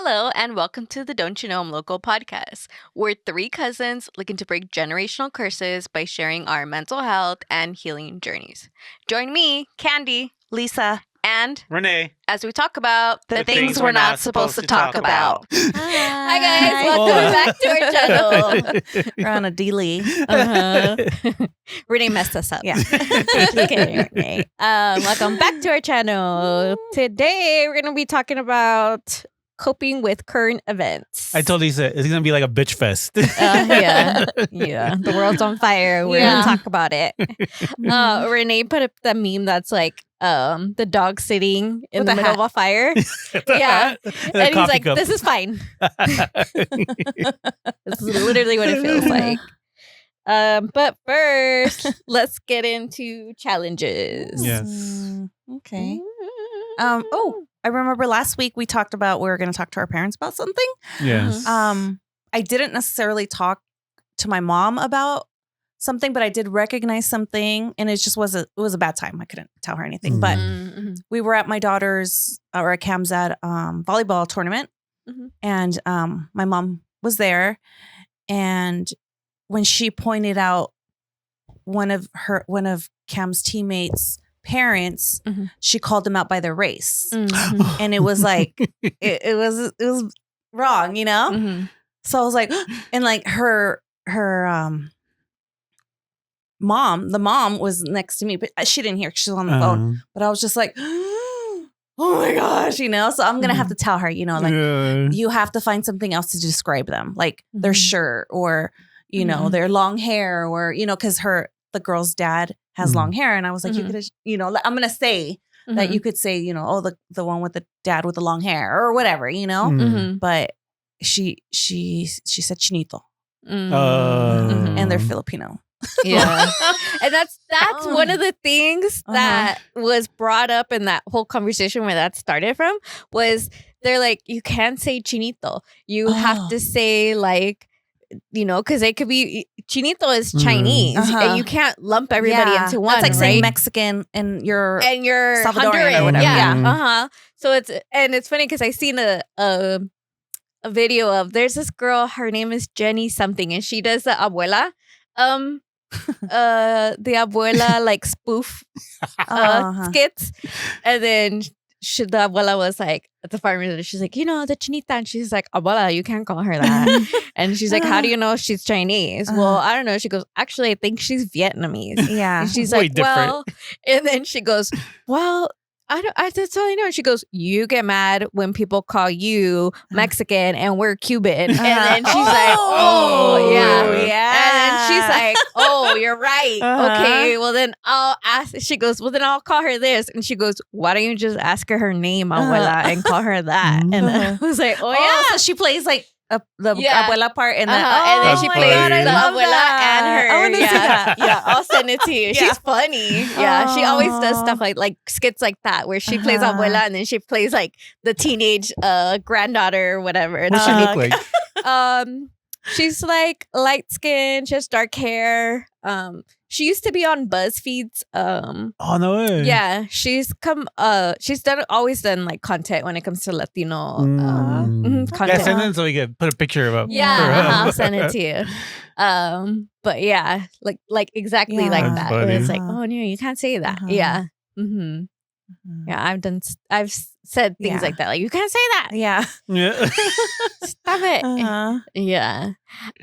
Hello, and welcome to the Don't You Know I'm Local podcast. We're three cousins looking to break generational curses by sharing our mental health and healing journeys. Join me, Candy, Lisa, and Renee, as we talk about the things we're not supposed to talk about. Hi guys, welcome back to our channel. We're on a D-Lee. Renee messed us up. Yeah. Okay, Renee. Welcome back to our channel. Today we're going to be talking about coping with current events. I told Lisa it's gonna be like a bitch fest. Yeah. The world's on fire. We're gonna talk about it. Renee put up the meme that's like the dog sitting in With the a middle hat. of a fire. Yeah, and he's like, "This is fine." This is literally what it feels like. But first, let's get into challenges. Yes. Okay. I remember last week we talked about we were going to talk to our parents about something. Yes. I didn't necessarily talk to my mom about something, but I did recognize something, and it just was a bad time. I couldn't tell her anything, but we were at my daughter's or at Cam's volleyball tournament, and my mom was there, and when she pointed out one of Cam's teammates' parents, she called them out by their race, and it was like it was wrong, you know. So I was like, and like her mom, the mom was next to me, but she didn't hear. She was on the phone, but I was just like, oh my gosh, you know. So I'm gonna have to tell her, you know, like you have to find something else to describe them, like their shirt or you know their long hair, or you know, because the girl's dad has long hair, and I was like, you could, you know, I'm gonna say that you could say, you know, oh, the one with the dad with the long hair or whatever, you know. But she said chinito, and they're Filipino. Yeah. And that's one of the things that was brought up in that whole conversation where that started from, was they're like, you can't say chinito. You have to say like, you know, because it could be Chinito is Chinese, and you can't lump everybody into one. That's like saying right? Mexican and you're Salvadorian Honduran or whatever. Yeah. So it's funny because I seen a video of, there's this girl, her name is Jenny something, and she does the abuela, the abuela like spoof skits, and then the abuela was like at the farmer's, she's like, you know, the chinita, and she's like, abuela, you can't call her that. And she's like, how do you know she's Chinese? Well, I don't know. She goes, actually, I think she's Vietnamese. Yeah. And she's Way like, different. well, and then she goes, well, that's all I know. And she goes, you get mad when people call you Mexican and we're Cuban. And then she's like, oh, yeah. And then she's like, oh, you're right. Okay, well then I'll ask. She goes, well then I'll call her this. And she goes, why don't you just ask her name, abuela, and call her that? And then I was like, oh yeah. So she plays like the abuela part, and and then she plays funny. the abuela and her. I wanna see that. Yeah, I'll send it to you. She's funny. Yeah, she always does stuff like skits like that, where she plays abuela and then she plays like the teenage granddaughter or whatever. What does she look like? She's like light skin. She has dark hair. She used to be on BuzzFeed's. Oh no way. Yeah, she's always done like content when it comes to Latino content. Yeah, send it so we can put a picture of her. Yeah, I'll send it to you. But yeah, like exactly like That's that. funny. It's like, oh no, you can't say that. Yeah. Yeah, I've said things like that. Like, you can't say that. Yeah. Yeah. Stop it. Yeah.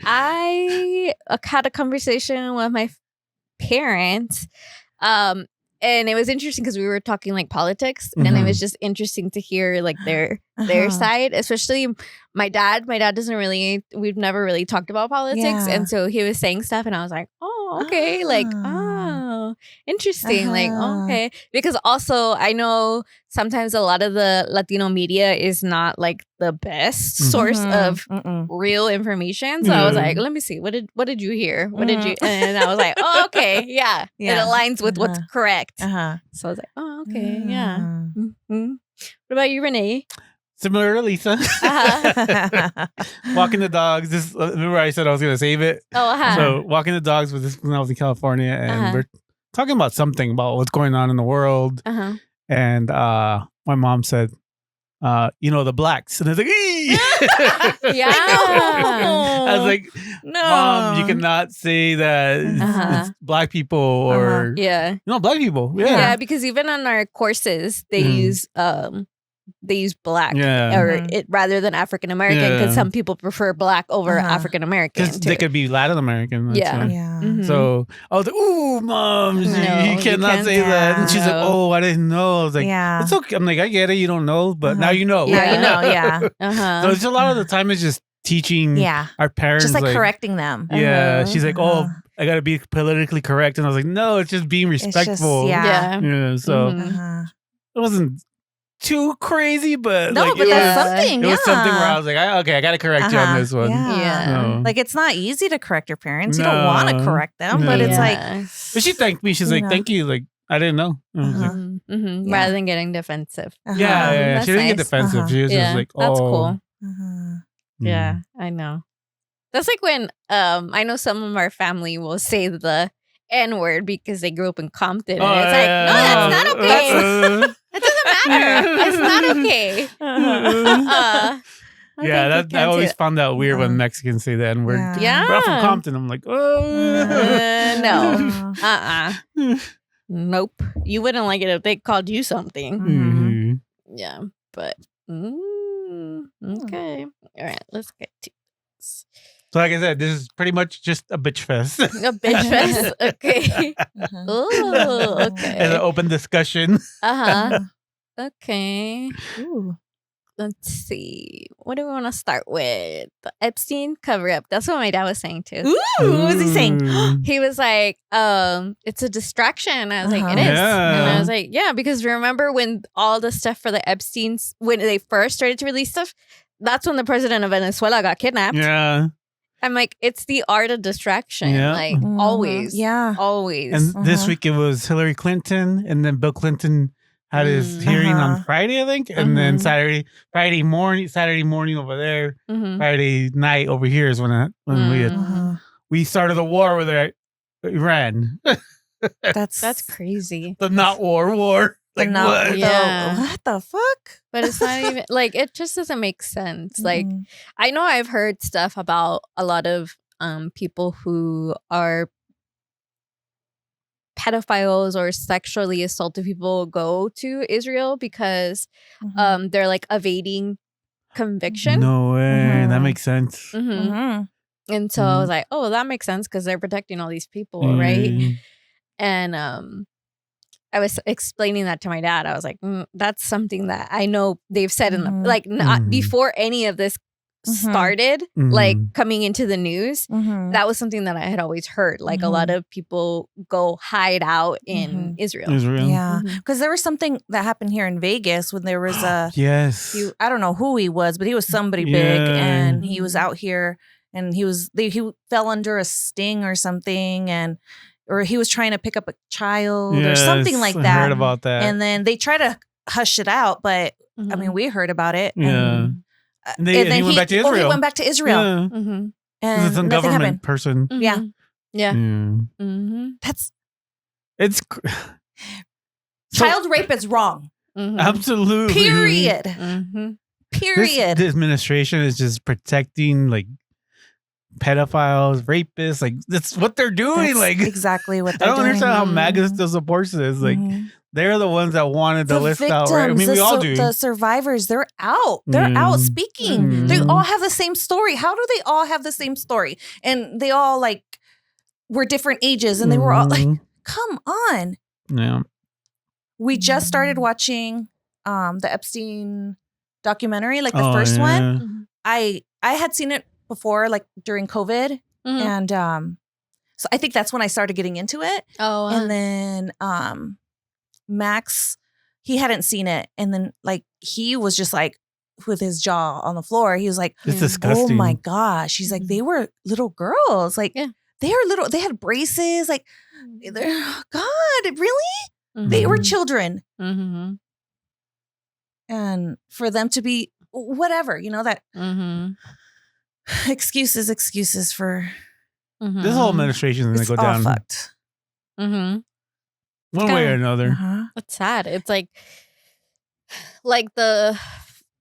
I had a conversation with my parents. And it was interesting because we were talking like politics, and it was just interesting to hear like their side, especially my dad. My dad we've never really talked about politics. And so he was saying stuff and I was like, oh, okay. Like, oh, interesting. Like, okay. Because also I know sometimes a lot of the Latino media is not like the best source of real information. So I was like, let me see. What did you hear? What did you? And I was like, oh, okay. Yeah. It aligns with what's correct. So I was like, oh, okay. Yeah. What about you, Renee? Similar to Lisa. Walking the dogs. Remember I said I was going to save it? So walking the dogs when I was in California, and we're talking about something about what's going on in the world. And my mom said, the blacks. And I was like, yeah. I was like, Mom, you cannot say that it's black people or black people. Yeah, because even on our courses, they use black or rather than African American because some people prefer black over African American. Because they could be Latin American. Yeah. So I was like, "Ooh, Mom, you cannot say that." And she's like, "Oh, I didn't know." I was like, "It's okay." I'm like, "I get it. You don't know, but now you know." Yeah, you know. Yeah. So it's a lot of the time it's just teaching our parents, just like correcting them. Yeah. She's like, "Oh, I gotta be politically correct," and I was like, "No, it's just being respectful." So it wasn't too crazy, but but that's something. It was something where I was like, I gotta correct you on this one. Yeah. Like it's not easy to correct your parents. You don't want to correct them, but it's like. But she thanked me. She's like, "Thank you." Like I didn't know. Rather than getting defensive. Yeah. She didn't get defensive. She was just like, "Oh, that's cool." Yeah, I know. That's like when I know some of our family will say the N-word because they grew up in Compton. And it's like, no, that's not okay. That doesn't matter. It's not okay. I always found that weird when Mexicans say the N-word. Yeah. But I'm from Compton. I'm like, no. Nope. You wouldn't like it if they called you something. Yeah, but okay. All right, let's get to this. So like I said, this is pretty much just a bitch fest. A bitch fest? Okay. Ooh, okay. And an open discussion. Okay. Ooh. Let's see. What do we want to start with? The Epstein cover-up. That's what my dad was saying too. Ooh, what was he saying? He was like, it's a distraction. I was like, it is. And I was like, yeah, because remember when all the stuff for the Epsteins, when they first started to release stuff, that's when the president of Venezuela got kidnapped. Yeah. I'm like, it's the art of distraction. Like, always. Yeah. Always. And this week it was Hillary Clinton, and then Bill Clinton had his hearing on Friday, I think. And then Saturday morning over there, Friday night over here is when we started a war with Iran. That's crazy. The not war. Like what? What the fuck? But it's not even like it just doesn't make sense. Like I know I've heard stuff about a lot of people who are pedophiles or sexually assaulted people go to Israel because they're like evading conviction. No way. That makes sense. And so I was like, oh, that makes sense because they're protecting all these people, right? And I was explaining that to my dad. I was like, that's something that I know they've said in the like not before any of this started, like coming into the news. That was something that I had always heard. Like a lot of people go hide out in Israel. Yeah, because there was something that happened here in Vegas when there was a I don't know who he was, but he was somebody big, and he was out here, and he fell under a sting or something, or he was trying to pick up a child or something like that. I heard about that. And then they try to hush it out, but I mean, we heard about it. Yeah. And then he went back to Israel. He went back to Israel. And it's a government person. Yeah. It's child rape is wrong. Absolutely. Period. Period. This administration is just protecting like pedophiles, rapists. Like that's what they're doing. That's like exactly what they're doing. I don't understand how MAGA still supports this. Like they're the ones that wanted the list victims, out, right? I mean, we all do. The survivors, they're out. They're out speaking. They all have the same story. How do they all have the same story? And they all like were different ages, and they were all like, "Come on!" Yeah. We just started watching the Epstein documentary, like the first one. I had seen it before, like during COVID, and so I think that's when I started getting into it. And then Max, he hadn't seen it, and then like he was just like with his jaw on the floor. He was like, "It's disgusting." Oh my gosh! He's like, they were little girls, like they are little. They had braces, like God, really? They were children, and for them to be whatever, you know that. Excuses for this whole administration is gonna go down. Fucked. One way or another. It's sad. It's like the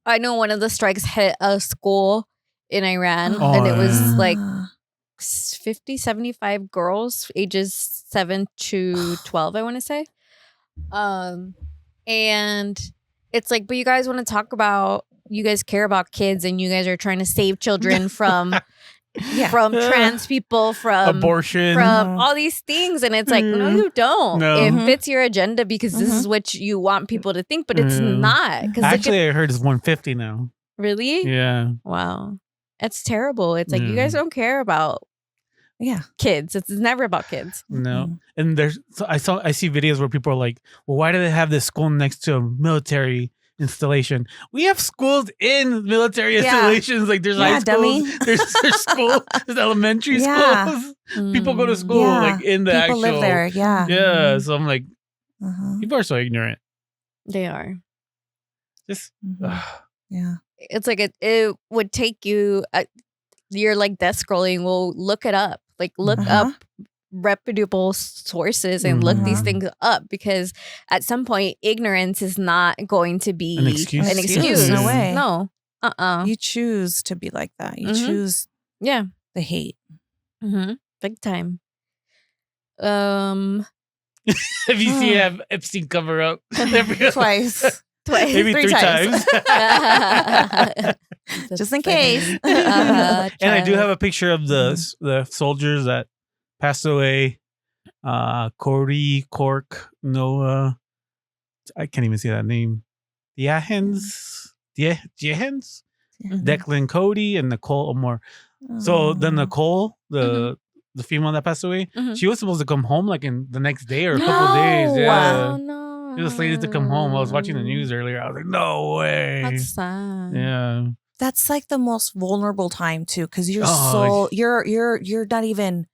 I know one of the strikes hit a school in Iran, and it was like 50, 75 girls, ages 7 to 12, I want to say. And it's like, but you guys want to talk about, you guys care about kids, and you guys are trying to save children from from trans people, from abortion, from all these things. And it's like, no, you don't. No. It fits your agenda because this is what you want people to think, but it's not. Actually, I heard it's 150 now. Really? Yeah. Wow. It's terrible. It's like, you guys don't care about kids. It's never about kids. No. And I see videos where people are like, well, why do they have this school next to a military installation? We have schools in military installations. Like there's high schools, there's schools, there's elementary schools. People go to school like in the people live there. Yeah. Yeah. So I'm like, people are so ignorant. They are. Just yeah. It's like it would take you. You're like death scrolling. Well, look it up. Like look up reputable sources and look these things up, because at some point ignorance is not going to be an excuse. No way. No. You choose to be like that. You choose the hate. Big time. Have you seen Epstein cover up Twice. Maybe 3 times. Just in case. And I do have a picture of the soldiers that passed away. Corey, Cork, Noah. I can't even say that name. Diahens, Declan Cody, and Nicole Omar. So then Nicole, the female that passed away, she was supposed to come home like in the next day or a couple days. Yeah. Wow, no. She was slated to come home. I was watching the news earlier. I was like, no way. That's sad. Yeah. That's like the most vulnerable time too, because you're you're not even,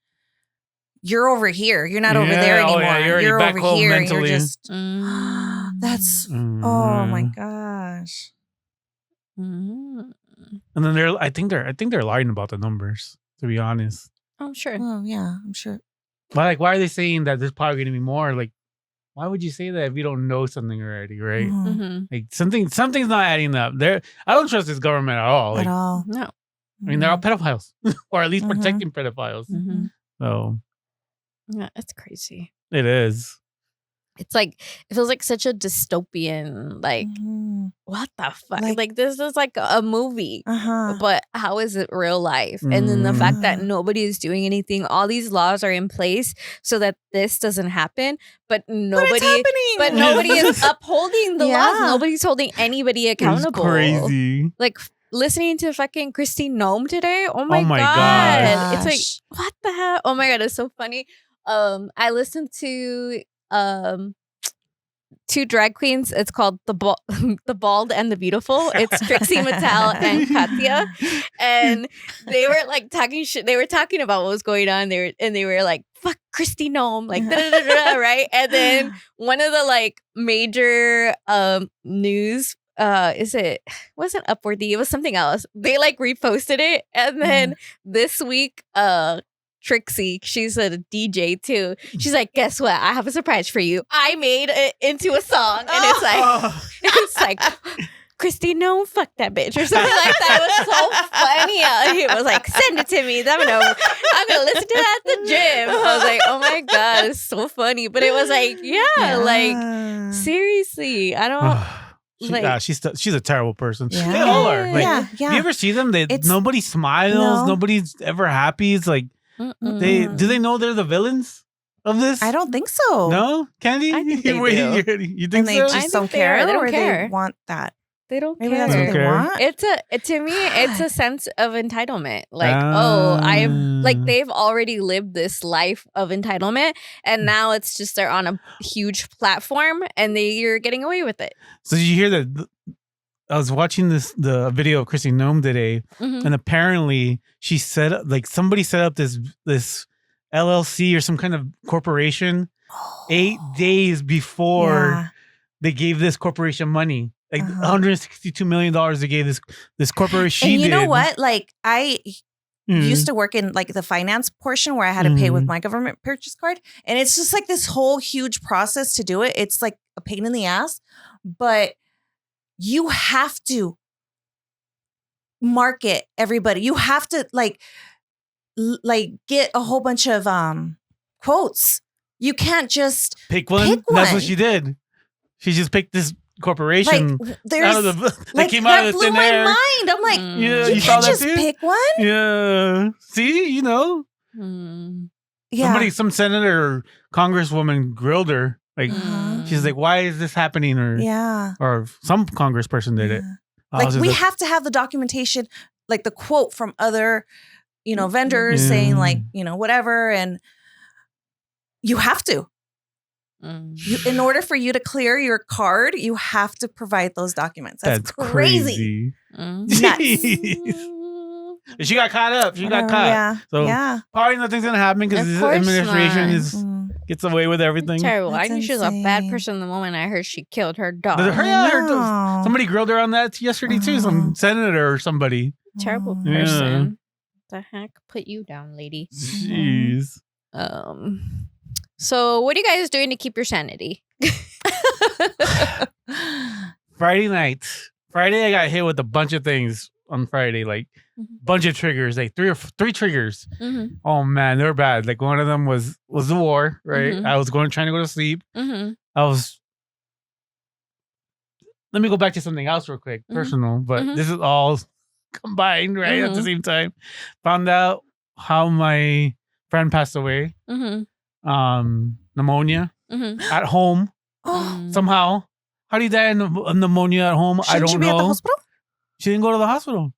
you're over here. You're not over there anymore. You're over here. Mentally. And you're just that's oh my gosh. And then I think they're lying about the numbers, to be honest. Oh, sure. Oh yeah, I'm sure. But like, why are they saying that there's probably gonna be more? Like, why would you say that if you don't know something already, right? Like something's not adding up. I don't trust this government at all. At all. No. I mean, they're all pedophiles, or at least protecting pedophiles. So yeah, it's crazy. It is. It's like, it feels like such a dystopian, like, what the fuck? Like this is like a movie, but how is it real life? And then the fact that nobody is doing anything, all these laws are in place so that this doesn't happen, but nobody is upholding the laws. Nobody's holding anybody accountable. It's crazy. Like listening to fucking Kristi Noem today. Oh my God. It's like, what the hell? Oh my God, it's so funny. I listened to 2 drag queens. It's called the Bald and the Beautiful. It's Trixie Mattel and Katya, and they were like talking shit. They were talking about what was going on. They were like, "Fuck Kristi Noem," like right. And then one of the like major news wasn't Upworthy, it was something else. They like reposted it, and then this week Trixie, she's a DJ too. She's like, guess what? I have a surprise for you. I made it into a song, and it's like Kristi Noem, fuck that bitch, or something like that. It was so funny. It was like, send it to me. I'm gonna listen to that at the gym. I was like, oh my God, it's so funny. But it was like, like seriously, I don't. She's a terrible person. Yeah. They all are. Like, you ever see them? Nobody smiles. No. Nobody's ever happy. It's like, do they know they're the villains of this? I don't think so. No, Candy? I think they do. You think and they so? just don't care. They don't care. They want that. They don't Maybe care. that's what they want. To me, it's a sense of entitlement. Like, I'm like, they've already lived this life of entitlement, and now it's just they're on a huge platform, and you're getting away with it. So did you hear that? I was watching the video of Kristi Noem today, and apparently she set up, like, somebody set up this LLC or some kind of corporation 8 days before they gave this corporation money. Like $162 million they gave this corporation. And you know what? Like, I used to work in like the finance portion where I had to pay with my government purchase card. And it's just like this whole huge process to do it. It's like a pain in the ass, but you have to market everybody. You have to like get a whole bunch of quotes. You can't just pick one. That's what she did. She just picked this corporation out of they came out of blew my mind. I'm like, yeah, you can't just pick one. Yeah. See, Yeah. Some senator or congresswoman grilled her. Like she's like, why is this happening? Or some congressperson did it. Like we have to have the documentation, like the quote from other, vendors saying like, whatever, and you have to. In order for you to clear your card, you have to provide those documents. That's crazy. Nuts. She got caught up. She got caught. Yeah. So probably nothing's gonna happen because this administration gets away with everything. Terrible. I knew she was a bad person the moment I heard she killed her dog. Somebody grilled her on that yesterday too. Some senator or somebody. Terrible person. The heck put you down, lady. Jeez. So what are you guys doing to keep your sanity? Friday night. Friday I got hit with a bunch of things on Friday, like bunch of triggers, like three triggers. Oh man, they were bad. Like one of them was the war, right? I was trying to go to sleep. Let me go back to something else real quick, personal, but this is all combined, right? At the same time. Found out how my friend passed away. Pneumonia at home. Somehow. How do you die of pneumonia at home? I don't know. She be at the hospital? She didn't go to the hospital.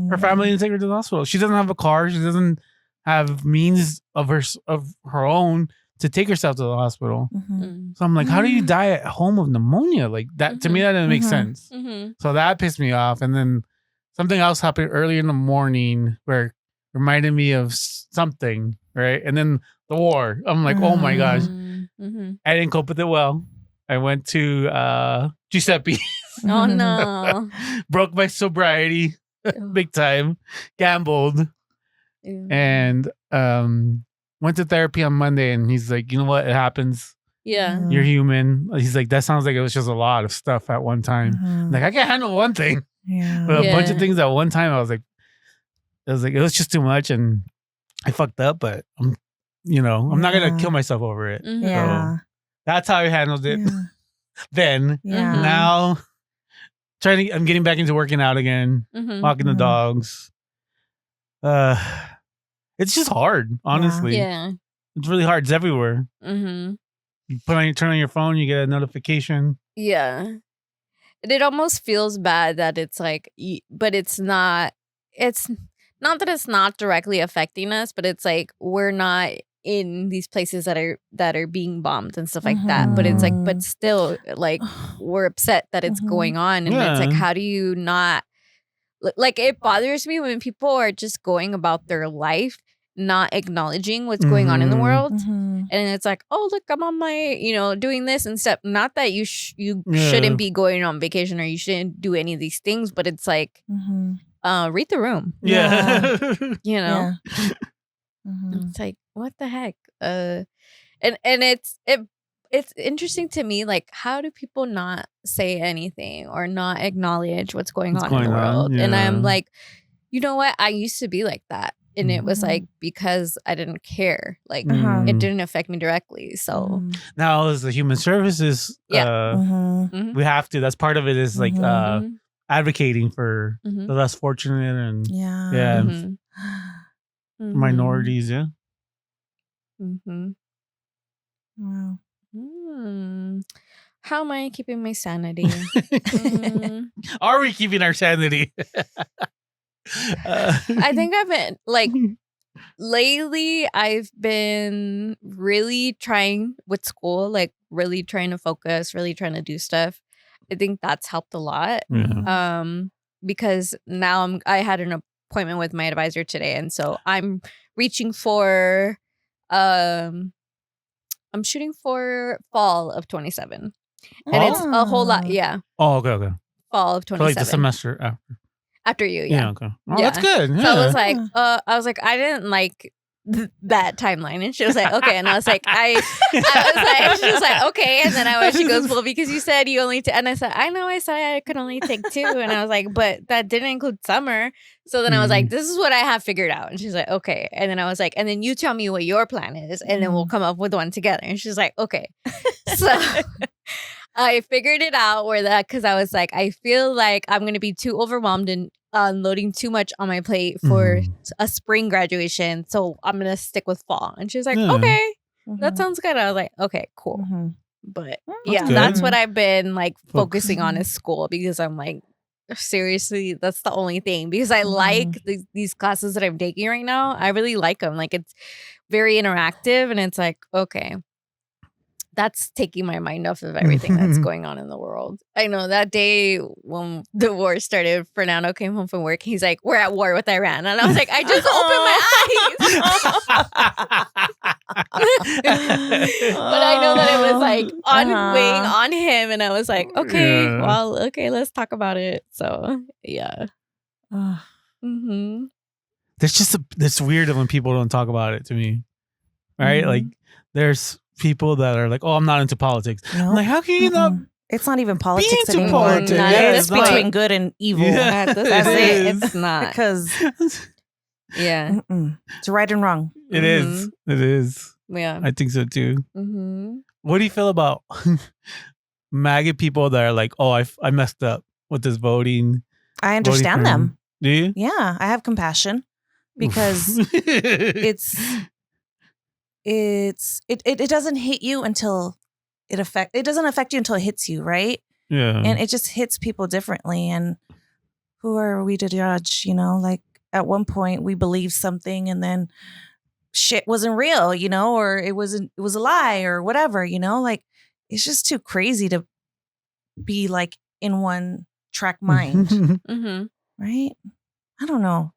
Her family didn't take her to the hospital. She doesn't have a car. She doesn't have means of her own to take herself to the hospital. So I'm like, how do you die at home of pneumonia? Like that to me, that didn't make sense. So that pissed me off. And then something else happened early in the morning where reminded me of something, right? And then the war. I'm like, oh my gosh. I didn't cope with it well. I went to Giuseppe. Oh no. Broke my sobriety big time. Gambled. And went to therapy on Monday, and he's like, you know what? It happens. Yeah. You're human. He's like, that sounds like it was just a lot of stuff at one time. Like, I can't handle one thing. But a bunch of things at one time, I was like, it was just too much, and I fucked up, but I'm not gonna kill myself over it. So that's how I handled it. Then now I'm getting back into working out again, walking the dogs. It's just hard, honestly. Yeah. It's really hard. It's everywhere. You turn on your phone, you get a notification. Yeah. And it almost feels bad that it's like, but it's not that it's not directly affecting us, but it's like we're not in these places that are being bombed and stuff like that. But it's like, but still, like, we're upset that it's going on. And it's like, how do you not, like, it bothers me when people are just going about their life, not acknowledging what's going on in the world. And it's like, oh, look, I'm on my, doing this and stuff. Not that you shouldn't be going on vacation or you shouldn't do any of these things, but it's like, read the room. Yeah. It's like, what the heck? And it's interesting to me, like, how do people not say anything or not acknowledge what's going on in the world? And I'm like, you know what? I used to be like that. And it was like, because I didn't care. Like, it didn't affect me directly. So now as the human services, we have to. That's part of it is like advocating for the less fortunate and minorities. Yeah. Wow. How am I keeping my sanity? Are we keeping our sanity? I think I've been like lately I've been really trying with school, like really trying to focus, really trying to do stuff. I think that's helped a lot. Because now I had an appointment with my advisor today, and so I'm reaching for I'm shooting for fall of 27. And it's a whole lot. Oh, okay. Fall of 27. So like the semester after you, okay. Oh, that's good. So I was like, I didn't like that timeline. And she was like, okay. And I was like, I was like, she was like, okay. And then she goes, well, because you said you only, and I said, I know, I said I could only take 2. And I was like, but that didn't include summer. So then I was like, this is what I have figured out. And she's like, okay. And then I was like, and then you tell me what your plan is, and then we'll come up with one together. And she's like, okay. So I figured it out because I was like, I feel like I'm going to be too overwhelmed and unloading too much on my plate for a spring graduation. So I'm going to stick with fall. And she's like, okay, that sounds good. I was like, okay, cool. But that's what I've been like focusing on is school, because I'm like, seriously, that's the only thing, because I like these classes that I'm taking right now. I really like them. Like, it's very interactive, and it's like, okay, that's taking my mind off of everything that's going on in the world. I know that day when the war started, Fernando came home from work. He's like, we're at war with Iran. And I was like, I just opened my eyes. But I know that it was like weighing on him. And I was like, okay, let's talk about it. So, yeah. There's it's weird when people don't talk about it to me. Right? Like, there's people that are like, oh, I'm not into politics. Nope. I'm like, how can you not? It's not even politics anymore. Politics. It's between good and evil. Yeah, that's it. It's not. Because it's right and wrong. It is. It is. Yeah. I think so too. What do you feel about MAGA people that are like, oh, I messed up with this voting? I understand them. Do you? Yeah, I have compassion, because it doesn't hit you until it doesn't affect you until it hits you, right? Yeah. And it just hits people differently. And who are we to judge? You know, like, at one point we believed something, and then shit wasn't real, you know, or it was a lie or whatever, you know, like, it's just too crazy to be like in one track mind. Right? I don't know.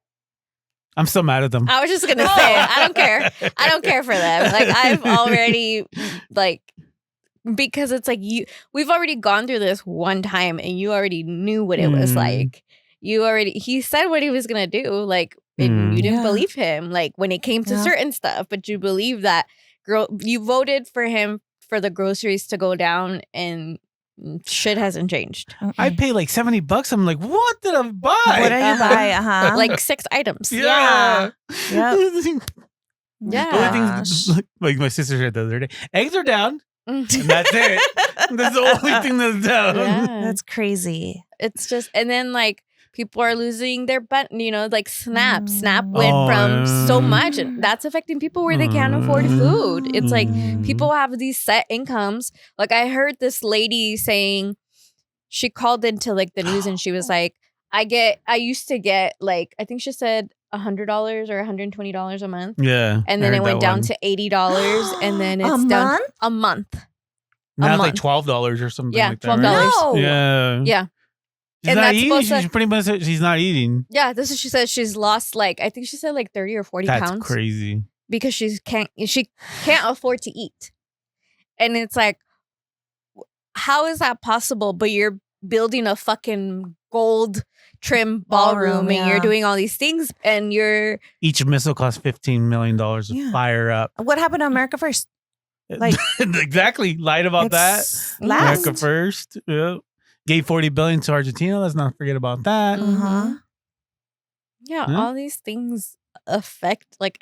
I'm still mad at them. I was just gonna say, I don't care. I don't care for them. Like, I've already, like, because it's like, we've already gone through this one time, and you already knew what it was like. He said what he was gonna do, like, and you didn't believe him, like, when it came to certain stuff, but you believe that you voted for him for the groceries to go down, and shit hasn't changed. I pay like $70. I'm like, what did I buy? What did you buy? Like 6 items. Yeah. Yeah. Yeah. Like my sister said the other day, eggs are down. And that's it. That's the only thing that's down. Yeah. That's crazy. It's just, and then like, people are losing their button, you know, like Snap. Snap went from so much, and that's affecting people where they can't afford food. It's like, people have these set incomes. Like, I heard this lady saying, she called into like the news, and she was like, I used to get like, I think she said $100 or $120 a month. Yeah. And then it went down to $80, and then it's down a month. Now it's like $12 or something like that. $12. Right? No. Yeah. Yeah. She's And not that's eating. supposed She's pretty much she's not eating. Yeah, this is, she said she's lost like, I think she said like 30 or 40 That's pounds. crazy. Because she can't afford to eat. And it's like, how is that possible? But you're building a fucking gold trim ballroom, and you're doing all these things, and you're each missile costs $15 million to fire up. What happened to America First? Like, exactly. Lied about that. Last. America First. Yeah. Gave $40 billion to Argentina. Let's not forget about that. Yeah, all these things affect like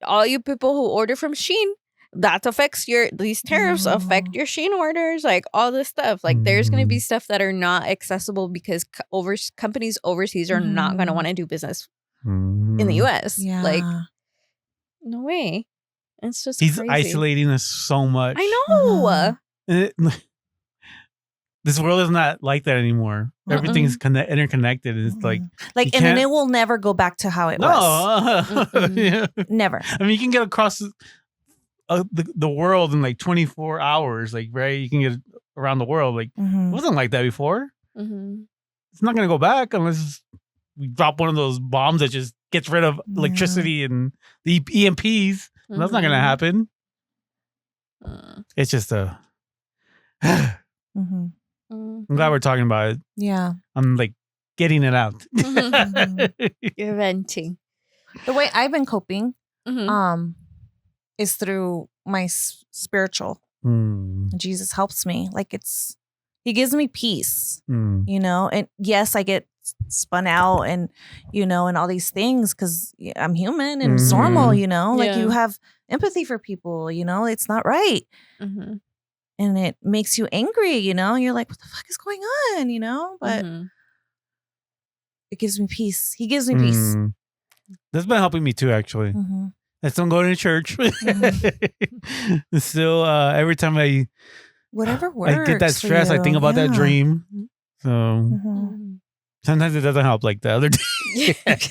all you people who order from Shein. That affects these tariffs affect your Shein orders, like all this stuff. Like, there's going to be stuff that are not accessible because companies overseas are not going to want to do business in the U.S. Yeah. Like, no way. It's just he's crazy. Isolating us so much. I know. This world is not like that anymore. Everything's interconnected. And it's like, and then it will never go back to how it was. Yeah. Never. I mean, you can get across the world in like 24 hours, like, right? You can get around the world. Like, it wasn't like that before. It's not going to go back unless we drop one of those bombs that just gets rid of electricity and the EMPs. That's not going to happen. It's just I'm glad we're talking about it. Yeah. I'm like getting it out. You're venting. The way I've been coping, is through my spiritual. Jesus helps me. Like he gives me peace, you know, and yes, I get spun out and, you know, and all these things because I'm human and it's normal, you know, like you have empathy for people, you know, it's not right. And it makes you angry, you know, you're like, what the fuck is going on, you know, but it gives me peace. He gives me peace. That's been helping me too, actually. I still go to church. Still, every time whatever works, I get that stress, I think about that dream. So sometimes it doesn't help, like the other day. That's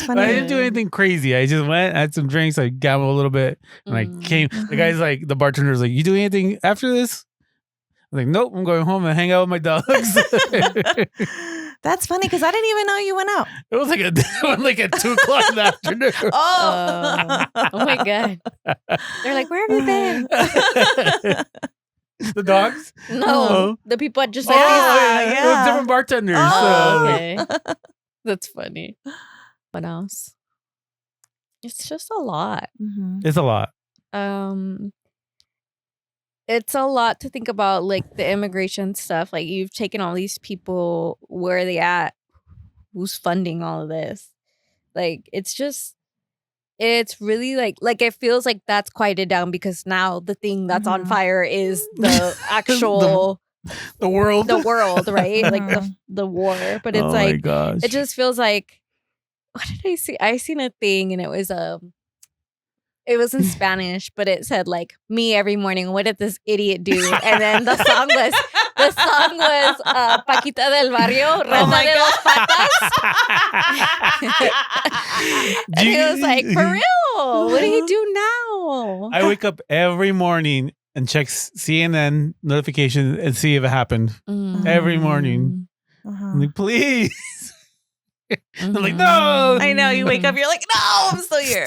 funny. But I didn't do anything crazy. I just went, had some drinks, I gambled a little bit, and I came. The guy's like, the bartender's like, "You do anything after this?" I'm like, "Nope, I'm going home and hang out with my dogs." That's funny because I didn't even know you went out. It was like at 2 o'clock in the afternoon. Oh my God. They're like, "Where have you been?" The dogs? No, the people at Giuseppe's. It was different bartenders. Okay. That's funny. What else? It's just a lot. It's a lot. It's a lot to think about, like the immigration stuff. Like you've taken all these people, where are they at? Who's funding all of this? Like it's really like it feels like that's quieted down because now the thing that's on fire is the actual the world, right? Like the war. But it's like it just feels like, what did I see? I seen a thing and it was in Spanish, but it said like, "Me every morning. What did this idiot do?" And then the song was Paquita del Barrio, Rata de dos Patas. And he was like, "For real? What do you do now?" I wake up every morning and check CNN notifications and see if it happened. Every morning. I'm like, please. I'm like, no. I know. You wake up, you're like, no, I'm still here.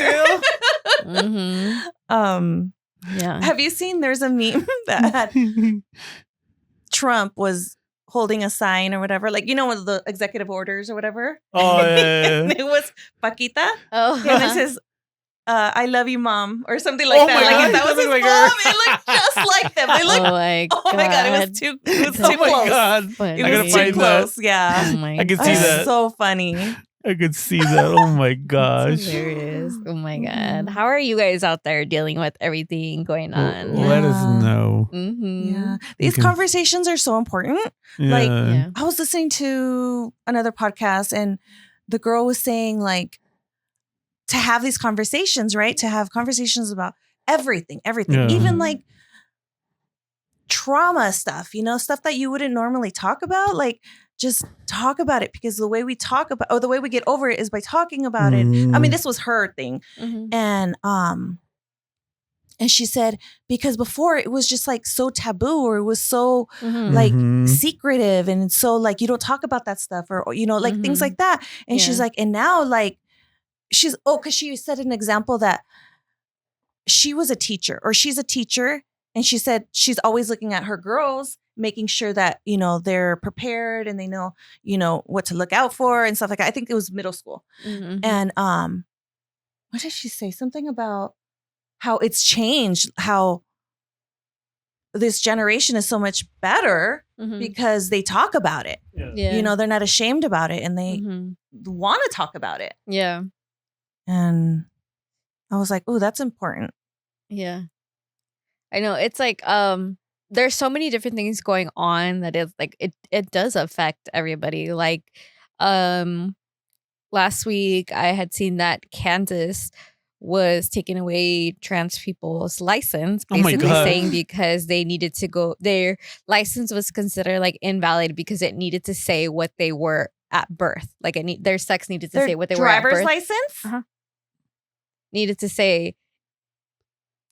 Yeah. Have you seen? There's a meme that had Trump was holding a sign or whatever, like, you know, with the executive orders or whatever. Oh, yeah. And it was Paquita. Oh, and it says, "I love you, mom," or something like that. Like if that was his like mom, it looked just like them. They looked. Oh my God! It was too close. God. It was too close. Yeah. Oh my I could God. see that. So funny. I could see that. Oh my gosh. That's hilarious. Oh my God. How are you guys out there dealing with everything going on? Let us know. Yeah. These conversations are so important. Like, I was listening to another podcast and the girl was saying, like, to have these conversations, right? To have conversations about everything, even like trauma stuff, you know, stuff that you wouldn't normally talk about. Like, just talk about it, because the way we talk about, or the way we get over it is by talking about it. I mean, this was her thing. And she said, because before it was just like so taboo, or it was so like secretive, and so like, you don't talk about that stuff, or you know, like things like that. And she's like, and now like, because she said an example that she was a teacher, or she's a teacher. And she said she's always looking at her girls, making sure that, you know, they're prepared and they know, you know, what to look out for and stuff like that. I think it was middle school. And what did she say? Something about how it's changed, how this generation is so much better because they talk about it. You know, they're not ashamed about it, and they want to talk about it. Yeah. And I was like, oh, that's important. Yeah. I know. It's like there's so many different things going on that it's like it does affect everybody. Like last week I had seen that Kansas was taking away trans people's license, basically saying because they needed to go, their license was considered like invalid because it needed to say what they were at birth. Like their sex needed to say what they were at birth. Driver's license? Needed to say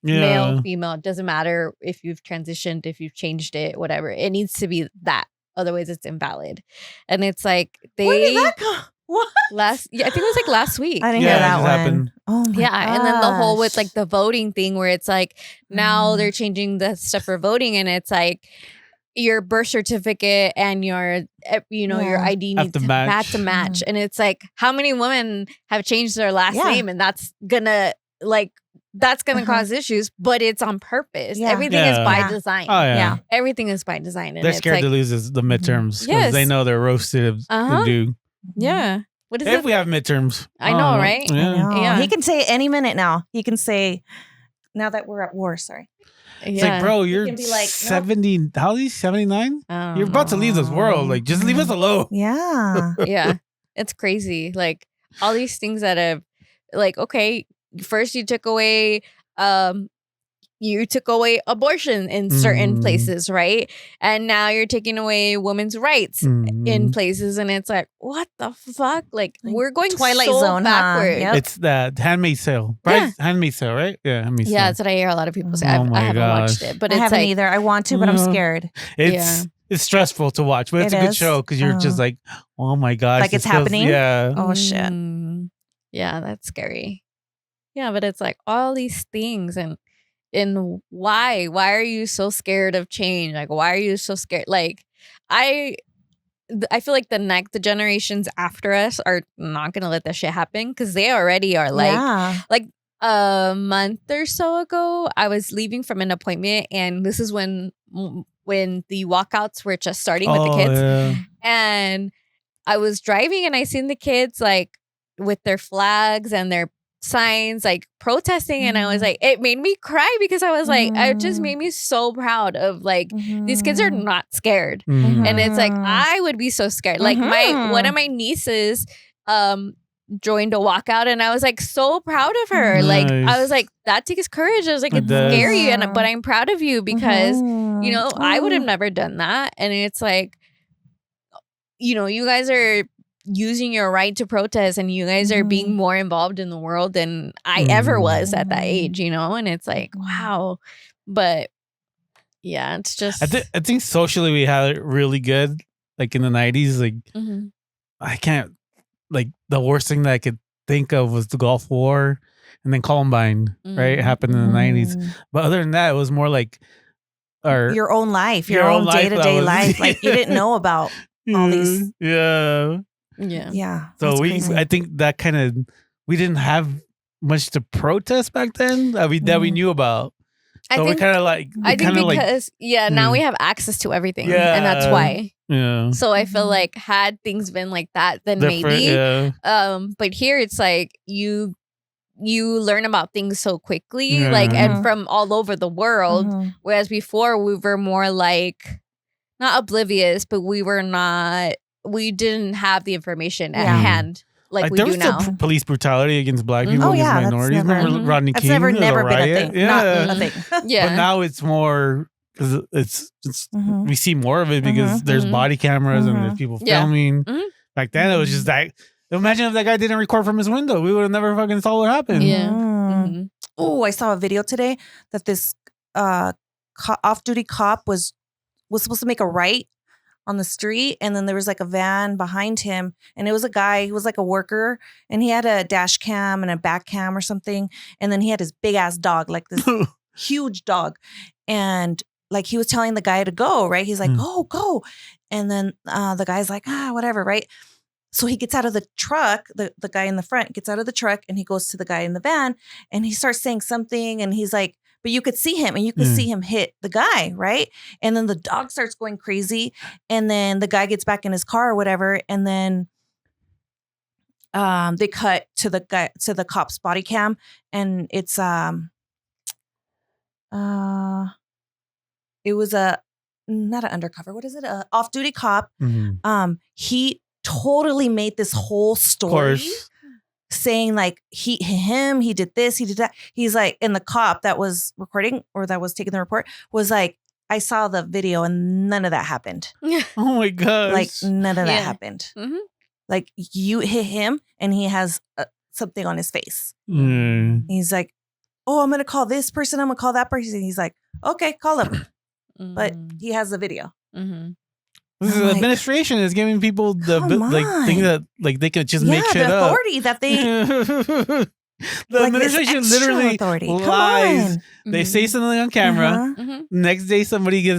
male, female, it doesn't matter if you've transitioned, if you've changed it, whatever. It needs to be that. Otherwise, it's invalid. And it's like Where did that go? What? I think it was like last week. I didn't hear that one. Happened. Oh my gosh. And then the whole with like the voting thing, where it's like now they're changing the stuff for voting, and it's like, your birth certificate and your your ID needs to match. Mm-hmm. And it's like, how many women have changed their last name, and that's gonna cause issues, but it's on purpose. Everything is by design. Oh yeah. Everything is by design. And they're scared to lose the midterms because they know they're roasted. Yeah. What is if we have midterms? I know, right? Yeah. He can say any minute now. He can say, now that we're at war, sorry. It's like, bro, you're like, 70. Nope. How old are you? 79? You're about to leave this world. Like, just leave us alone. Yeah. Yeah. It's crazy. Like, all these things that have, like, okay, first you took away abortion in certain places, right? And now you're taking away women's rights in places, and it's like, what the fuck? Like we're going Twilight so Zone backward. Huh? Yep. It's the Handmaid's Tale. Right? Yeah. Handmaid's Tale, right? Yeah, Handmaid's Tale. Yeah, that's what I hear a lot of people say. I haven't watched it, but I haven't either. I want to, but I'm scared. It's stressful to watch, but it's a good show because you're just like, oh my gosh. Like it's happening? Yeah. Oh shit. Yeah, that's scary. Yeah, but it's like all these things and why are you so scared of change? Like, why are you so scared? Like, I feel like the generations after us are not gonna let that shit happen because they already are like a month or so ago, I was leaving from an appointment, and this is when the walkouts were just starting with the kids, and I was driving and I seen the kids like with their flags and their signs like protesting, and I was like, it made me cry because I was like, it just made me so proud of like these kids are not scared, and it's like I would be so scared. Like one of my nieces joined a walkout, and I was like so proud of her. Like I was like, that takes courage. I was like, it's scary, but I'm proud of you because you know I would have never done that. And it's like, you know, you guys are using your right to protest, and you guys are being more involved in the world than I ever was at that age, you know. And it's like, wow. But yeah, it's just I think socially we had it really good, like in the 90s. Like I can't, like the worst thing that I could think of was the Gulf War and then Columbine, right? It happened in the 90s. But other than that, it was more like your own life, your own day-to-day life. Like you didn't know about all these. Yeah. So I think that kind of, we didn't have much to protest back then that we knew about. So we're kind of like, because now we have access to everything, and that's why. Yeah. So I feel like had things been like that, then maybe. But here it's like you learn about things so quickly, like and from all over the world. Whereas before we were more like not oblivious, but we didn't have the information at hand like we do now. There was still police brutality against black people, against minorities. Remember Rodney King? That's never been a thing. Not a thing. But now it's more, because it's we see more of it because there's body cameras and there's people filming. Back then it was just like, imagine if that guy didn't record from his window. We would have never fucking saw what happened. Oh, I saw a video today that this off-duty cop was supposed to make a right on the street, and then there was like a van behind him, and it was a guy, he was like a worker, and he had a dash cam and a back cam or something, and then he had his big ass dog, like this huge dog, and like he was telling the guy to go, right? He's like, go, and then the guy's like, whatever, right? So he gets out of the truck, the guy in the front gets out of the truck, and he goes to the guy in the van, and he starts saying something, and he's like, but you could see him, and you could see him hit the guy, right? And then the dog starts going crazy, and then the guy gets back in his car or whatever, and then they cut to the cop's body cam, and it's it was not an undercover. What is it? A off-duty cop. He totally made this whole story. Saying like he did this, he did that. He's like, and the cop that was recording or that was taking the report was like, I saw the video and none of that happened. Oh my gosh. Like none of that happened. Like you hit him and he has something on his face. He's like, oh, I'm going to call this person. I'm going to call that person. He's like, okay, call him. But he has the video. The administration is giving people the thing that like they can just make shit the up. authority that they The like administration literally lies. They say something on camera. Next day, somebody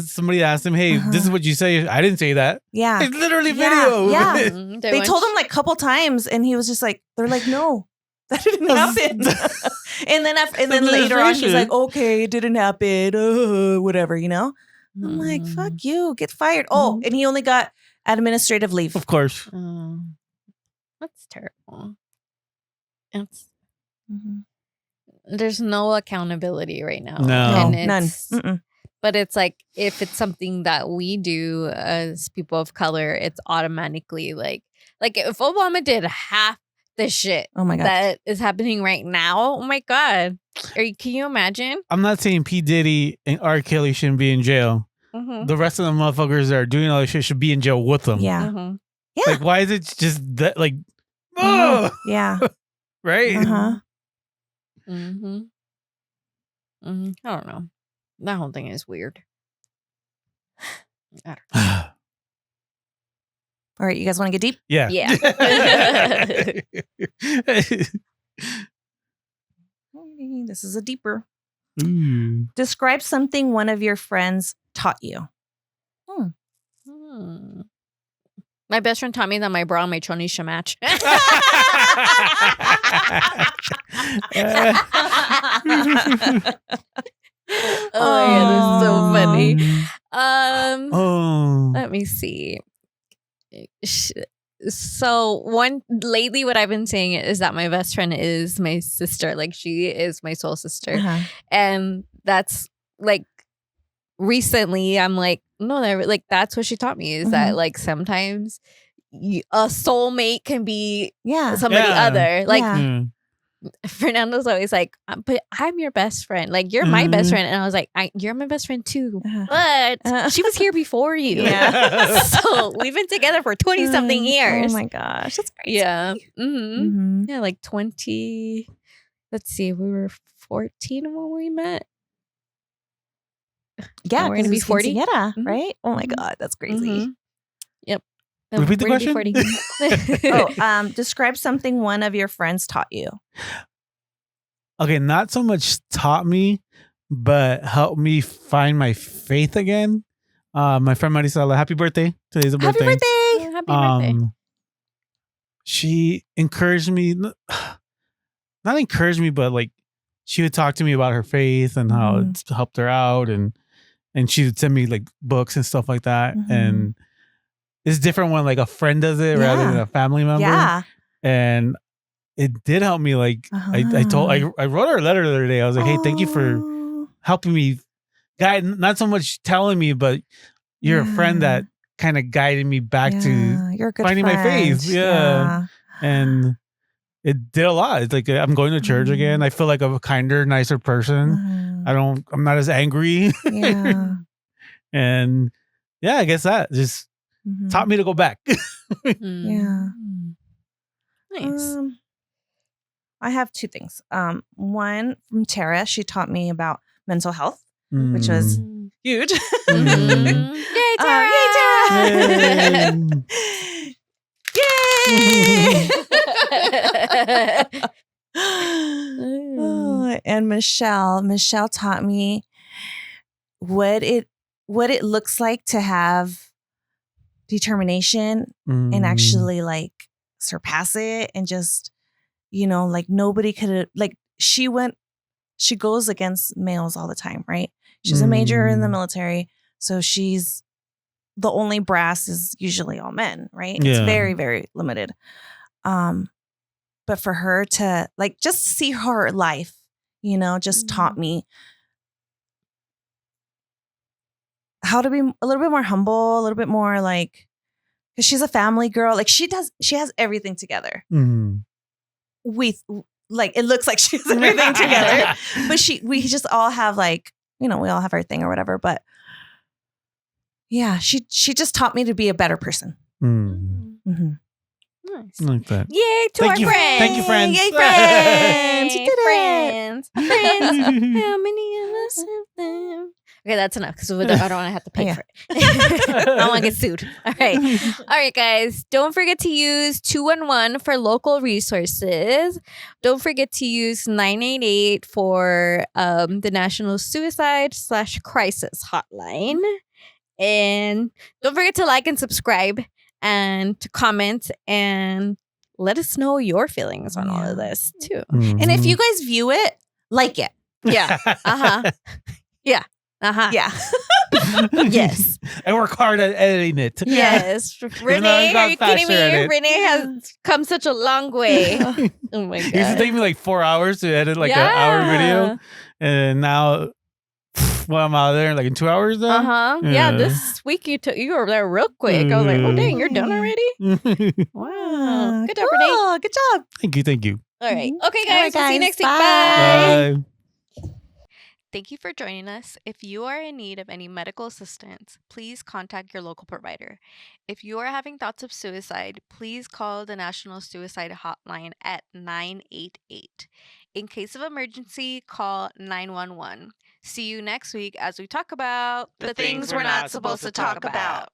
asks them, "Hey, this is what you say." I didn't say that. Yeah, it's literally video. Yeah, they told him like a couple times, and he was just like, "They're like, no, that didn't happen." and then later on, he's like, "Okay, it didn't happen. Whatever, you know." I'm like, "Fuck you, get fired." Oh, and he only got administrative leave, of course. That's terrible. It's there's no accountability right now. No, and none. But it's like if it's something that we do as people of color, it's automatically like if Obama did half the shit that is happening right now, oh my God. Can you imagine? I'm not saying P. Diddy and R. Kelly shouldn't be in jail. The rest of the motherfuckers that are doing all this shit should be in jail with them. Yeah. Yeah. Like, why is it just that, like, yeah. Right? I don't know. That whole thing is weird. I don't know. All right, you guys want to get deep? Yeah. This is a deeper. Describe something one of your friends taught you. My best friend taught me that my bra and my chonies should match. Oh yeah, that's so funny. Let me see. So lately what I've been saying is that my best friend is my sister. Like she is my soul sister. And that's like recently I'm like, no, that's what she taught me is that like sometimes a soulmate can be somebody other. Like Fernando's always like, but I'm your best friend. Like you're my best friend. And I was like, you're my best friend too. But she was here before you. Yeah. So we've been together for 20 something years. Oh my gosh. That's crazy. Yeah. Yeah, like 20. Let's see, we were 14 when we met. Yeah, we're gonna be 40. Right? Oh my God, that's crazy. Yep. Repeat the question. Describe something one of your friends taught you. Okay, not so much taught me, but helped me find my faith again. My friend Marisela, happy birthday! Today's a birthday. Happy birthday! Happy birthday! She encouraged me, not encouraged me, but like she would talk to me about her faith and how it's helped her out, and she would send me like books and stuff like that. And it's different when like a friend does it rather than a family member. Yeah. And it did help me. Like I wrote her a letter the other day. I was like, hey, thank you for helping me guide, not so much telling me, but you're a friend that kind of guided me back to finding my faith. Yeah. And it did a lot. It's like I'm going to church again. I feel like I'm a kinder, nicer person. I'm not as angry. Yeah. And yeah, I guess that just taught me to go back. Yeah. Nice. I have two things. One from Tara. She taught me about mental health, which was huge. Yay, Tara! Yay, Tara! Yay! And Michelle taught me what it looks like to have determination and actually like surpass it, and just, you know, like nobody could, like she goes against males all the time, right? She's a major in the military, so she's the only brass is usually all men, right? It's very, very limited. But for her to like just see her life, you know, just taught me how to be a little bit more humble, a little bit more like, because she's a family girl. Like she has everything together. Like it looks like she has everything together, but we just all have like, you know, we all have our thing or whatever. But yeah, she just taught me to be a better person. Nice. Like that. Yay to our friends. Thank you, friends. Yay, friends. Yay, friends. Friends. How many of us have them? Okay, that's enough because I don't want to have to pay for it. I don't want to get sued. All right, guys. Don't forget to use 211 for local resources. Don't forget to use 988 for the National Suicide/Crisis Hotline. And don't forget to like and subscribe and to comment and let us know your feelings on all of this too. Mm-hmm. And if you guys view it, like it. Yeah. Yeah. Yeah. Yes. I work hard at editing it. Yes. Renee, are you kidding me? Renee has come such a long way. Oh my God. It used to take me like 4 hours to edit like an hour video. And now I'm out there like in 2 hours though. Yeah, this week you were there real quick. I was like, oh dang, you're done already? Wow. Good job, Renee. Good job. Thank you. All right. Okay, guys. We'll see you next week. Bye. Thank you for joining us. If you are in need of any medical assistance, please contact your local provider. If you are having thoughts of suicide, please call the National Suicide Hotline at 988. In case of emergency, call 911. See you next week as we talk about the things we're not supposed to talk about.